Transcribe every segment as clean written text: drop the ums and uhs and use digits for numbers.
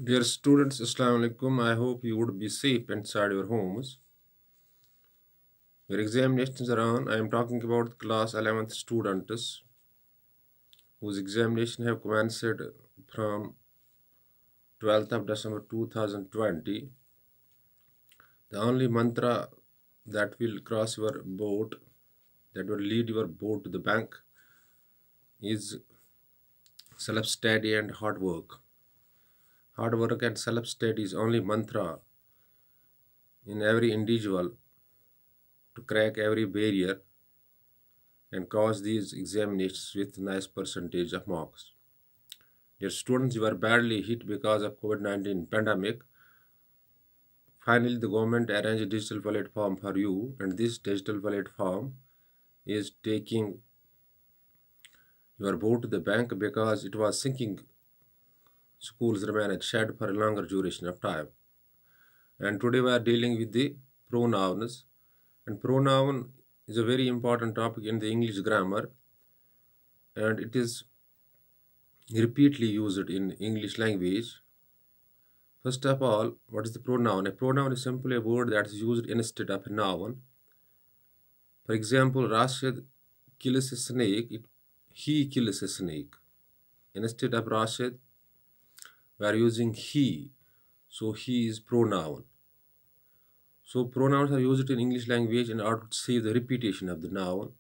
Dear students, Assalamu alaikum. I hope you would be safe inside your homes. Your examinations are on. I am talking about class 11th students whose examination have commenced from 12th of December 2020. The only mantra that will cross your boat, that will lead your boat to the bank, is self-study and hard work. Hard work and self-study is only mantra in every individual to crack every barrier and cross these examinations with nice percentage of marks. Dear students, you are badly hit because of COVID-19 pandemic. Finally, the government arranged a digital platform for you, and this digital platform is taking your boat to the bank because it was sinking. Schools remain shut for a longer duration of time. And today we are dealing with the pronouns. And pronoun is a very important topic in the English grammar, and it is repeatedly used in English language. First of all, what is the pronoun? A pronoun is simply a word that is used instead of a noun. For example, Rashid kills a snake, he kills a snake. Instead of Rashid, we are using he, so he is pronoun. So pronouns are used in English language in order to save the repetition of the noun.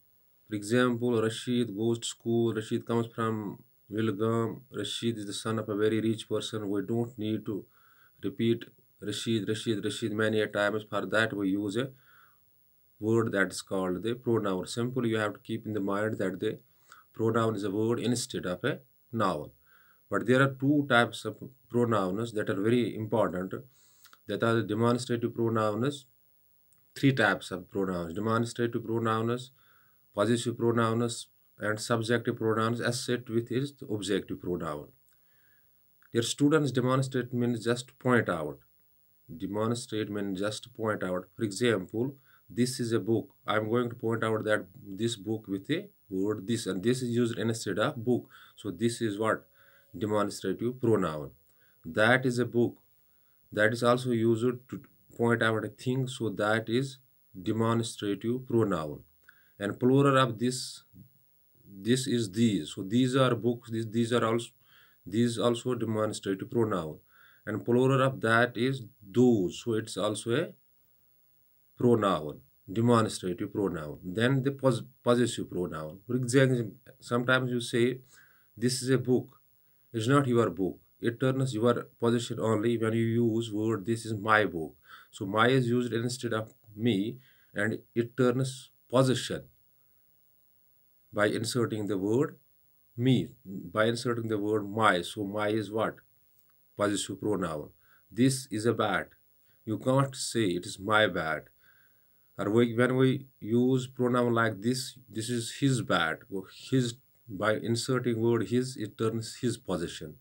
For example, Rashid goes to school, Rashid comes from Wilgam, Rashid is the son of a very rich person. We don't need to repeat Rashid many a times. For that, we use a word that is called the pronoun. Simply, you have to keep in the mind that the pronoun is a word instead of a noun. But there are two types of pronouns that are very important. That are the demonstrative pronouns. Three types of pronouns: demonstrative pronouns, possessive pronouns, and subjective pronouns as set with its objective pronoun. Your students demonstrate means just point out. Demonstrate means just point out. For example, this is a book. I'm going to point out that this book with a word this, and this is used instead of book. So this is what demonstrative pronoun. That is a book. That is also used to point out a thing. So that is demonstrative pronoun. And plural of this is these. So these are books. These also demonstrative pronoun. And plural of that is those. So it's also a pronoun, demonstrative pronoun. Then the possessive pronoun. For example, sometimes you say, this is a book. It's not your book. It turns your possession only when you use word, this is my book. So my is used instead of me, and it turns possession by inserting the word me, by inserting the word my. So my is what? Possessive pronoun. This is a bat. You can't say it is my bat. Or when we use pronoun like this is his bat. Or his, by inserting word his, it turns his possession.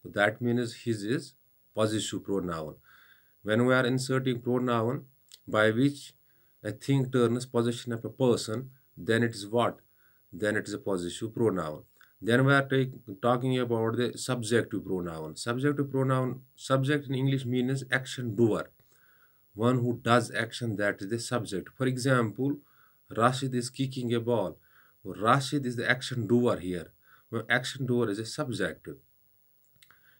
So that means his is possessive pronoun. When we are inserting pronoun by which a thing turns possession of a person, then it is what? Then it is a possessive pronoun. Then we are talking about the subjective pronoun. Subjective pronoun, subject in English means action doer, one who does action, that is the subject. For example, Rashid is kicking a ball. Rashid is the action doer here. Well, action doer is a subject.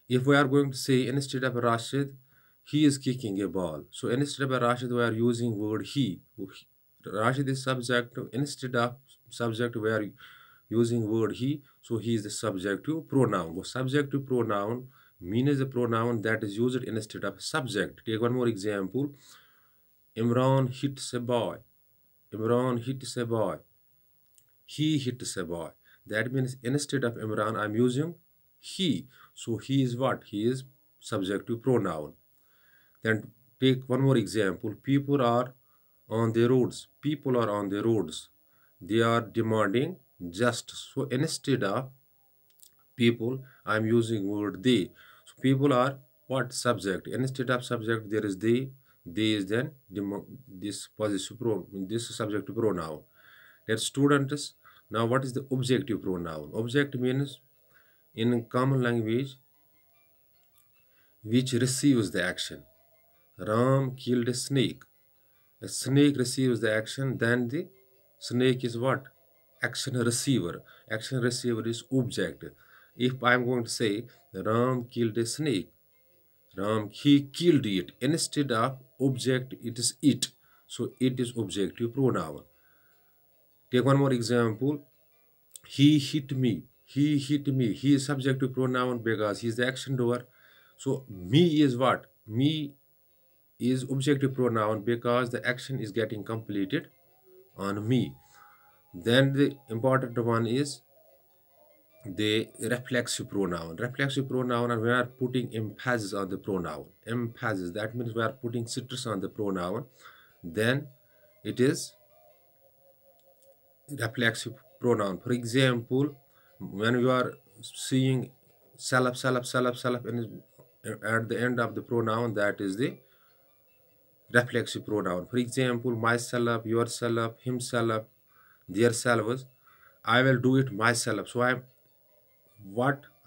If we are going to say instead of Rashid, he is kicking a ball. So instead of Rashid, we are using word he. Rashid is subject. Instead of subject, we are using word he. So he is the subjective pronoun. So subjective pronoun means a pronoun that is used instead of subject. Take one more example. Imran hits a boy. Imran hits a boy. He hits a boy. That means instead of Imran, I'm using he. So he is what? He is subjective pronoun. Then take one more example. People are on the roads. People are on the roads. They are demanding justice. So instead of people, I'm using word they. So people are what? Subject. Instead of subject, there is they. They is then this possessive this subjective pronoun. Let students, now what is the objective pronoun? Object means in common language, which receives the action. Ram killed a snake. A snake receives the action, then the snake is what? Action receiver. Action receiver is object. If I am going to say Ram killed a snake, Ram, he killed it. Instead of object, it is it. So it is objective pronoun. Take one more example. He hit me. He hit me. He is subjective pronoun because he is the action doer. So me is what? Me is objective pronoun because the action is getting completed on me. Then the important one is the reflexive pronoun. Reflexive pronoun, and we are putting emphasis on the pronoun. Emphasis, that means we are putting stress on the pronoun. Then it is reflexive pronoun. For example, when you are seeing salap, and at the end of the pronoun, that is the reflexive pronoun. For example, myself, yourself, himself, their selves. I will do it myself. So I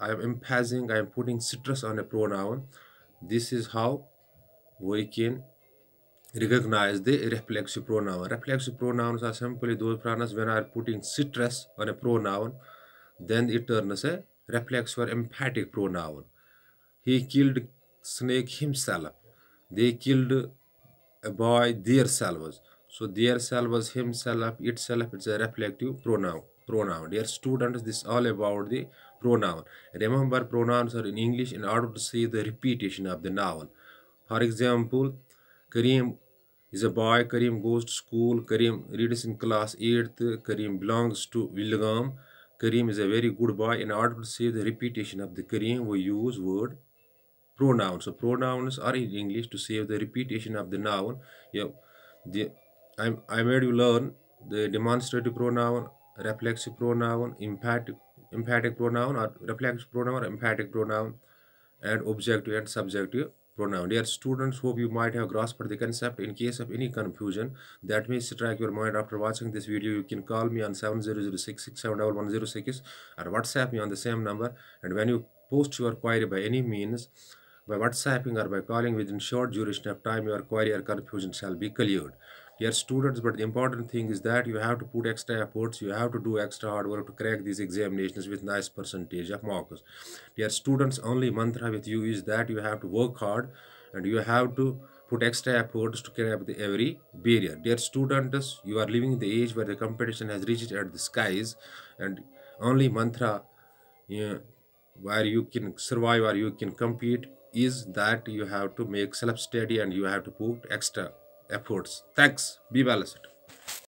am emphasizing, I am putting stress on a pronoun. This is how we can recognize the reflexive pronoun. Reflexive pronouns are simply those pronouns when I are putting stress on a pronoun, then it turns a reflexive or emphatic pronoun. He killed snake himself. They killed a boy themselves. So themselves, himself, itself, it's a reflective pronoun. Dear students, this is all about the pronoun. Remember, pronouns are in English in order to see the repetition of the noun. For example, Kareem is a boy. Kareem goes to school. Kareem reads in class 8th. Kareem belongs to Wilgam. Kareem is a very good boy. In order to see the repetition of the Kareem, we use word pronouns. So pronouns are in English to save the repetition of the noun. Yeah, I made you learn the demonstrative pronoun, reflexive pronoun, emphatic pronoun, or reflexive pronoun, or emphatic pronoun, and objective and subjective pronoun. Dear students, hope you might have grasped the concept. In case of any confusion that may strike your mind after watching this video, you can call me on 7006671106 or WhatsApp me on the same number. And when you post your query by any means, by WhatsApping or by calling, within short duration of time, your query or confusion shall be cleared. Dear students, but the important thing is that you have to put extra efforts, you have to do extra hard work to crack these examinations with nice percentage of marks. Dear students, only mantra with you is that you have to work hard and you have to put extra efforts to crack every barrier. Dear students, you are living in the age where the competition has reached at the skies, and only mantra, yeah, where you can survive or you can compete is that you have to make self-study and you have to put extra efforts. Thanks. Be balanced.